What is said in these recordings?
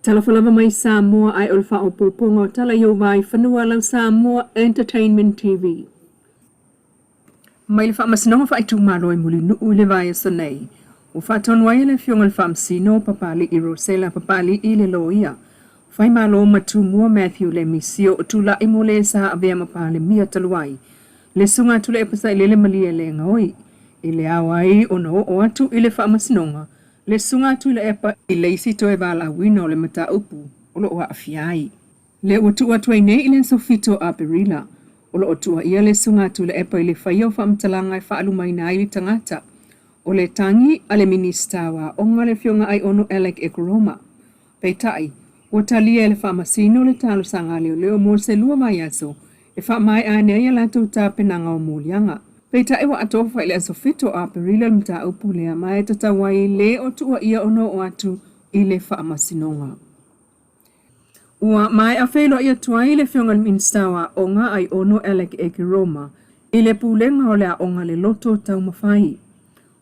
Talafalava mai Samoa ai olfa o poponga o tala yo VAIFANUA lau Samoa Entertainment TV. Mai le whaamasinawa whaitu malo e muli nuu le vai sa nei. O whatonwa le fionga le whaamsino papali i Rosela papali i le loia. Whai malo matu mua Matthew le misio o tula i mole sa avea mapale mia taluai. Le sunga tula e pasa ilele malia le ngoi. Ile awai ono o atu ile whaamasinonga. Le sunga tu le epa i leisi to e wala wino le mata upu o lo oa afiai. Le utua tuai nei ile sofito a perila. O lo otua ia le sunga tu le epa i le whaio whaamtalanga e whaalumai na ili tangata. O le tangi a le ministawa o ngale fionga ai ono Alec e Kuroma. Peitai, o talia le whaamasino le talo sanga leo mo se lua mai aso e whaamai a nea ia lantou ta penanga o mulianga. Peita ewa atofa ile sofito a perila mta upu lea mai tatawai le o tua ia ono o atu ile whaamasinonga. Ua mai a whelo ia tua ile fionga minstawa o ngā ai ono Alec e Roma ile pulenga o lea onga le loto tau mawhai.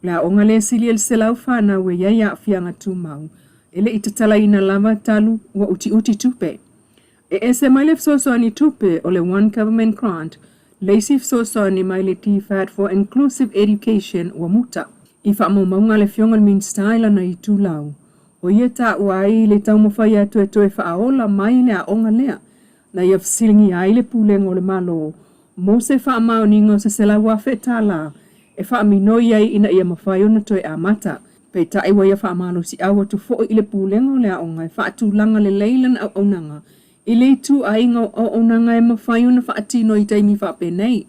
Lea onga le sili el selau whana we iaia fianga tu mau ile itatala ina lava talu wa uti tupe. E ese mai le fsosoani tupe o le One Government Grant Leisif sosoni mai le TFAT for Inclusive Education wa muta. Ifa maunga le fionga minstaila na itu lau. O ia ta uai le tau mawhai atu e toe whaaola mai le a onga lea. Na ia fsilingi ai le pulengo le malo. Mo se wha mao ningo se se la wafe TALA. E wha minoi ai ina ia mawhai ona toe a mata. Pei ta iwa ia wha malo si awa tu fo i le pulengo le a onga. E wha atu langa le leilan au onanga. Ile tu ainga o onanga e mawhai una whaatino i taimi whapenei.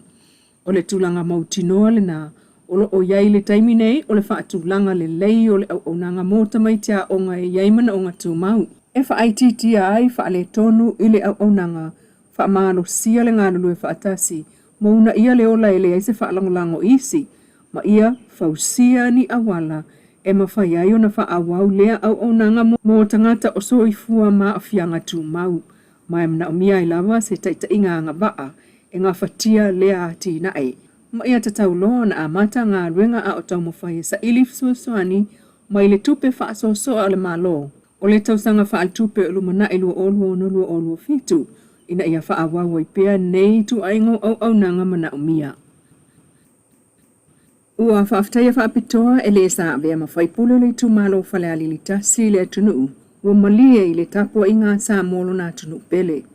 O le tulanga mautinoa le na. O o iai le taimi nei o le whaatulanga le lei o le au onanga mota mai tia onga e iaimana onga tu mau. E whaititi ai whaale tonu i le au onanga. Whaamano sia le nganulu e whaatasi. Mouna ia le ola e le eise whaalangolango isi. Ma ia fausia ni awala. E mawhai ai o na whaawau lea au onanga mo tangata o soifua ma afianga tu mau. Mai mna umia I lava se taita inga nga vaa, e ngā whatia lea ati na e. Ma ia tatau loa na amata ngā ruenga a o tau mawhai sa ilif suasoani, mai le tupe wha so soa le malo. O le tausanga wha al tupe lumana e lua olua fitu, ina ia wha awawa I pea nei tu aingo au nanga mana umia. Ua whaaftaia wha apitoa e le sa vea mawhai pulo le tu malo whale alilitasi le atunuu. Wa malie I le tapua I ngā Samoa na tunu pele.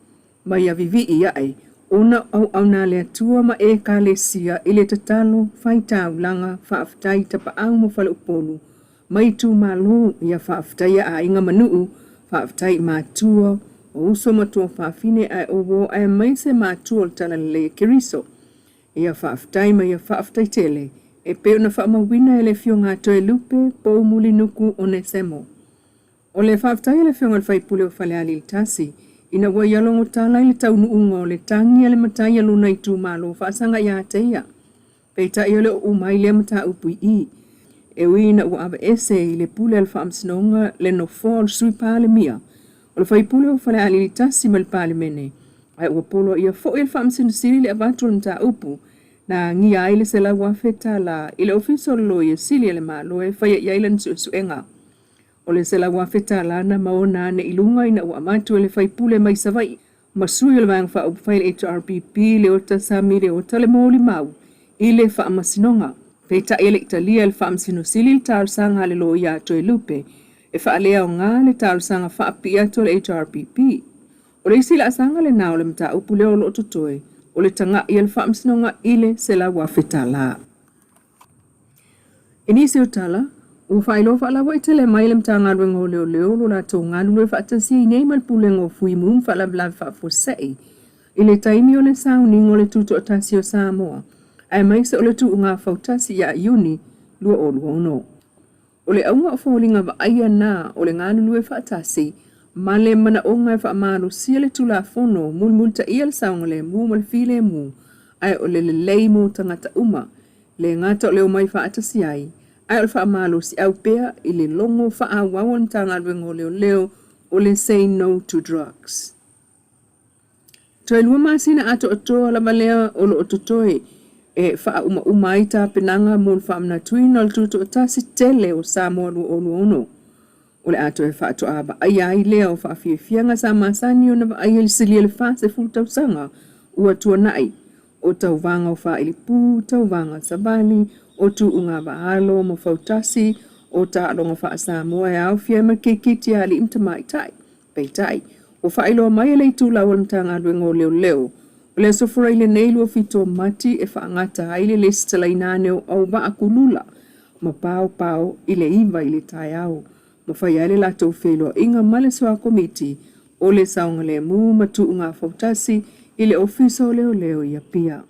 Mai a vivi ia e, ona au na le atua ma e ka le sia I le tatalo, whai tau langa, whaaftai tapa au mo whale upolu. Mai tu malo ia whaaftai a inga manuu, whaaftai mātua, o uso matua whaafine ai owo ai mai se mātua o tala le kiriso. Ia whaaftai mai ia whaaftai tele, e peo na whaamawina e le fio ngā toe lupe, po muli nuku o ne semo. O le whaaftai le whionga whai pule o whale ali tasi, ina wa yalongo tālai le tau nuunga o le tangi ale matai aluna I tū malo whaasanga ia teia. Peita I ole o umai le mata upui I. E ui ina ua awa ese I le pule al whaamsinonga le no fall sui pāle mia. O le whai pule o whale ali tasi mal pāle mene. Ai ua polo ia fo il whaamsinu siri le avatu le mata upu. Na ngi ai le se la wafe TALA I le ofiso lo ia sili ale malo e whai iailan suenga. O le sela wafe TALA na maona ne ilunga ina ua amatu le whai pule mai savai. Masui o le vang wha upail HRPP le ota sami le ota le mōli mau. I le wha amasinonga. Peita ele italia le wha amasino sili le tālusanga le lo ia to e lupe. E wha alea o ngā le tālusanga wha api ato le HRPP. O le isila asanga le nao le mta upu leo lo totoe. O le tanga i le wha amasinonga I le sela wafe TALA. Inisi o TALA. Ua whaelo whaalawa I tele mai le mta ngā ruenga o leo lo la tō ngā lulu e whaatasi I nei mal pulenga o fui mum whaalablawe whaafosei. I le taimi o le sauning o le tuto o tasi o Samoa. Ai mai se o le tu ngā whautasi ia iuni lua o luono. O le aunga o whaulinga wa aia nā o le ngā lulu e whaatasi, ma le mana o ngai whaamaro sia le tula whono mulmulta ia le saunga le mu mal file mu. Ai o le lei mo tangata uma, le ngata o leo mai whaatasi ai. Ai o whaamalo si au pea I le longo whaawawan tanga ruengo leo o le say no to drugs. Toi lua masina ato atoa la malea o lo ototoe e wha umai ta penanga mo le whaamna tuina o le tuto o tasi tele o Samoa o luono. O le ato e whaatoa ba ai ai lea o whaafiafianga sa masani o na wa ai le sili le whaase fultau sanga ua tua nai. O tau vanga o whaili pū, tau vanga sabali, o tu unga bahalo mo fautasi, o ta alonga wha Samoa e au fia ma kikiti ali imta mai tai. Peitai, o whailo mai le tu la wal mtanga luengo leo leo. O le sofura ile Leilua fito mati e whaangata haile le stala inane o au ba akulula. Ma pao ile iwa ile tai au. Ma whaiale la tau whelo inga male soa komiti o le saunga le mu matu unga fautasi ile ofiso leo ia pia.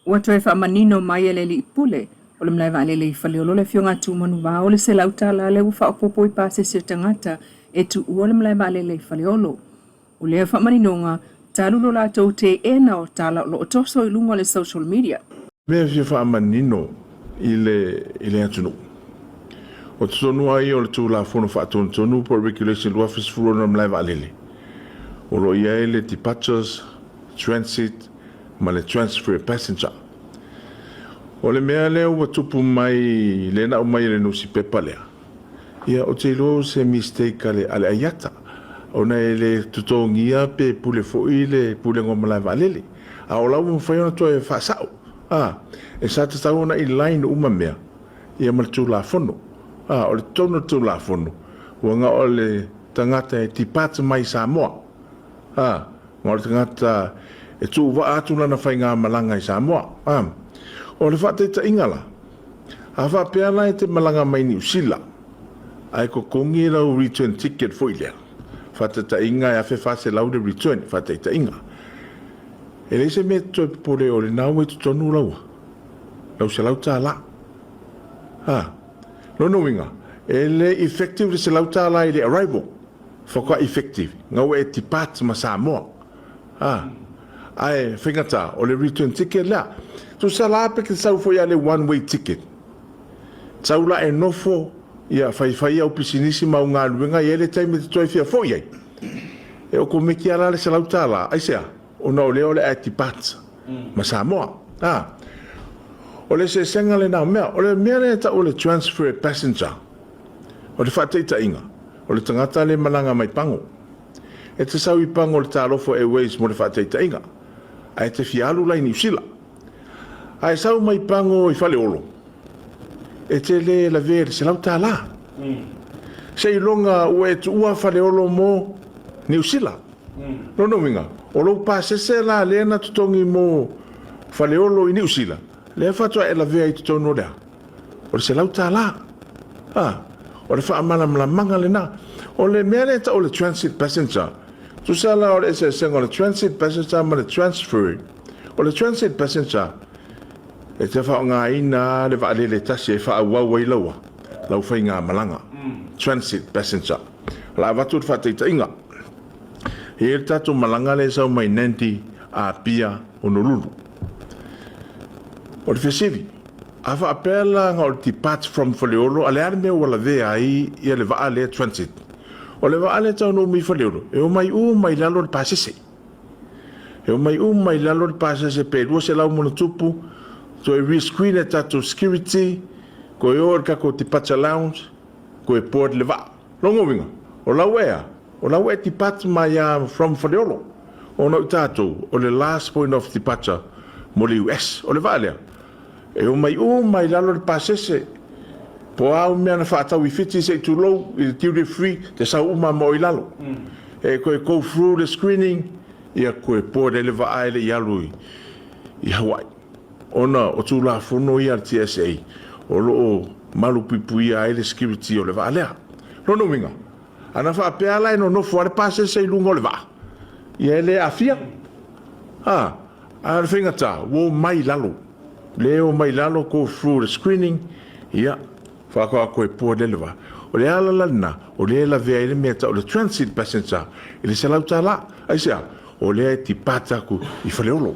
Watu e whaamanino mai le li ipule, o le mlaiva ale le i whaleolo le fionga tu manu wā o le se lau TALA le uwha o popo i pāse se tangata e tu ua le mlaiva ale le i whaleolo. O le whaamanino talulo la tau te ena o TALA lo o toso i lunga le social media. Mea fia whaamanino i le atunu. O te tonu ai o le tū la whono whaatonu tonu po regulation lua fisfuro na mlaiva ale le. O lo ia ele departures, transit, ma le transfer passenger. O le mea leo wa tupu mai, le na o mai le nusi pepa lea. Ia o te ilo se mistake ale ayata. O na ele tutongia pe pule foi le pule ngoma la valele. A o lau mwhai ona toa e whaasau. E sa te tau ona i line uma mea. Ia ma le tū la fono. O le tono tū la fono. Wanga o le tangata e tipata mai Samoa. Ngā le tangata e tū wa atu lana whai ngā malanga i Samoa. O le whate ta ingala. A wha peana e te malanga mai ni usila. Ai ko kongi lau return ticket foi lea. Whate ta inga e a whewhase lau de return. Whate ta inga. E le se me toi pole o le nau e tu tonu laua. Lau se lau TALA. Nono winga. E le effective le se lau TALA i le arrival. Whaka effective. Ngau e tipat ma Samoa. Ai whengata o le return ticket lea. Tu sa la pe ke sau foi ale one way ticket. Sau la e nofo ia whai au pisinisi mau ngā luenga i ele taime te toi fia foi ai. E o ko meki ala le se lau TALA. Ai sea. O na o leo le ati pat ma Samoa. O le se senga le nao mea. O le mea le ta o le transfer passenger. O le whateita inga. O le tangata le malanga mai pango. E te sau i pango le Talofo Airways mo le whateita inga. Ai te fialu lai ni usila. Ai sau mai pango i whaleolo. E te le la vere se lau TALA. Se i longa ue tu ua whaleolo mo ni usila. Nono winga. O lo pasese la lena tutongi mo whaleolo i ni usila. Le whatua e la vea i tutono lea. O le se lau TALA. O le whaamana manga le na. O le mea le ta o le transit passenger. Tu sa la o le se senga o le transit passenger ma le transfer. O le transit passenger. E te wha o ngā ina le wa le tasi e wha a wawai laua. Lau whai ngā malanga. Transit passenger. La watu te whateita inga. E tatu malanga le sau mai nenti a pia Honolulu. O le whesivi. A wha apela ngā o le depart from Whaleolo, a le are mea wala vea ai i le waa le transit. O le waa le tau no mi Whaleolo, e o mai lalo le pasese. E o mai lalo le pasese pe rua se lau mona tupu, to e rescreen e tatu security, ko e ora kako tipacha lounge, ko e port le waa. Longo winga, o lau e tipat mai from Whaleolo. O nau tatu, o le last point of departure mo le US, o le waa lea. E o mai lalo le pasese po au mea na whaatau i fiti se tu low i duty free te sau uma mo i lalo e koe go through the screening ia koe po de le vaaile i alu i Hawaii ona o tu la fono i al TSA o lo malu pipui a ele security o le vaalea no winga ana wha pea lai no fuare pasese i lungo le vaa i ele afia a whengata wo mai lalo leo mai lalo go through the screening ia whakakoa koe pua lelewa o le ala lana o le la vea ele mea ta o le transit passenger i le salau TALA aisea o le ti pata ku i Whaleolo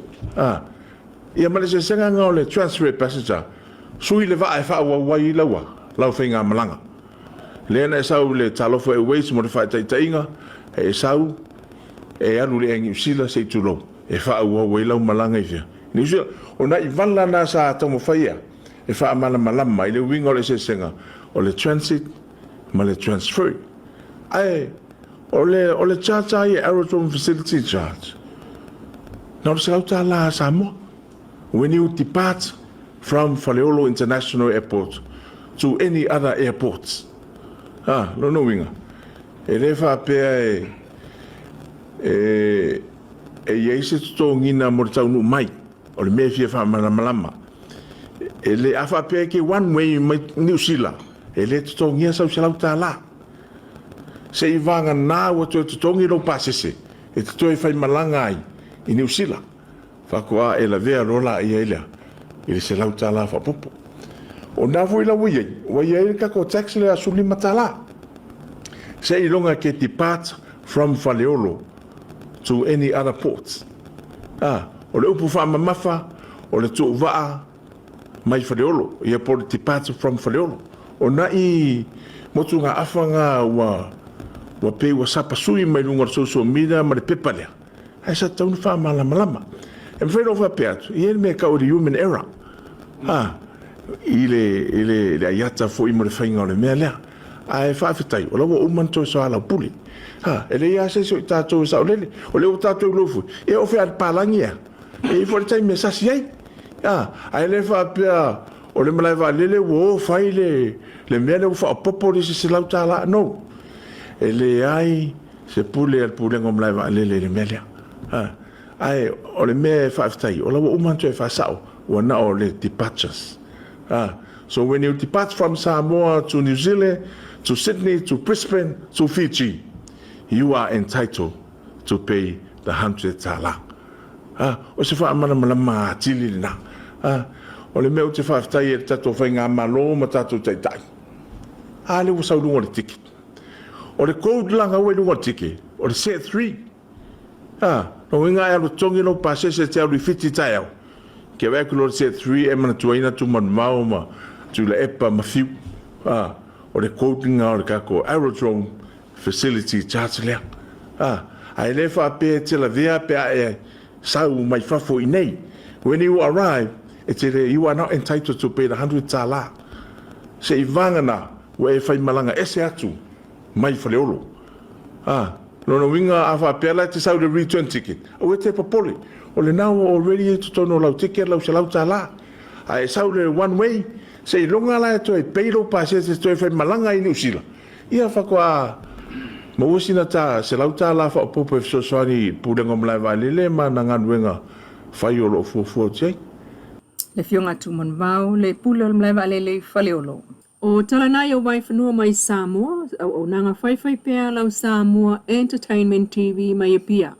ia ma le se senga ngā o le transfer passenger sui le waa e wha wai laua lau whainga malanga lena e sau le Talofo Airways mo le whaitainga e sau e anu le engi usila se tulo e wha wai lau malanga i fia ni usila o na i vala na sa tomo whaia e wha amana malama i le winga o le se senga o le transit ma le transfer Ai, ole charge ai aerodrome facility charge. Now the South TALA Samoa, when you depart from Faleolo International Airport to any other airports. No winga. Elefa pe yeise to ngina mo taunu mai. Ole me fia fa malama. Ele afa pe ke one way New Zealand. Ele to ngia sa South TALA. Se ivanga na o to ngi lo pasese. E to fai malanga ai i New Zealand. Fakua e la vea rola i eila. I se South TALA fa popo. O na foi la wai ka ko taxi le asuli matala. Se ilonga ke depart from Faleolo to any other ports. O le upu fa mafa o le tu va mai Faleolo. Ia por depart from Faleolo. O na i motunga afanga wa pe wa sapasui mai lunga social media ma le pepalea. Ai sa tau fa malama. En fred over peat. Ie me ka o human error. Ile ayata fo i mo le fainga o le mea lea. Ai fa fitai o lawa umanto so ala puli. Ele ia se so tato sa olele. O le tato lofu. E o fe al palangia. E fo le tai me sasi ai. Ai le fa pia o le malai va lele wo fai le mea le fa popo le se South TALA no. Ele ai se pule al pule ngom lai va lele le mea. Ai o le mea fa fitai o lawa umanto e fa sao. Wana o le departures. So when you depart from Samoa to New Zealand, to Sydney, to Brisbane, to Fiji, you are entitled to pay the 100 TALA. O se wha amana malama tili na. O le meo te whaftai e tato whai ngā malo ma tato taitai. Le wasau lunga le ticket. O le code langa ue lunga le ticket. O le set 3. No inga e alo tongi no pasese te au rifiti tai au. Ke wea kulo se 3 e mana tuaina tu man mau ma tu le epa ma fiu. O le quoting o le kako aerodrome facility charge lea. Ai le wha pe te la vea pe e sau mai fafo i nei. When you arrive, you are not entitled to pay the 100 TALA. Se i vangana wa e whai malanga ese atu mai Faleolo. Lono winga a wha pe la te sau le return ticket. O e te papole. O le nau already e tutono lau ticket lau se South TALA. Ai sau le one way, se i longa la e toi peiro pa se toi whai malanga i New Zealand. Ia whakoa mawusina ta se South TALA wha popo e fsoswani pūrenga mlai walele ma na nganuenga whai o lo fuafua tiai. Le fionga tu man vau le pule o mlai walele Faleolo. O talanai o VAIFANUA mai Samoa, o nanga whaiwhai pea lau Samoa Entertainment TV mai e pia.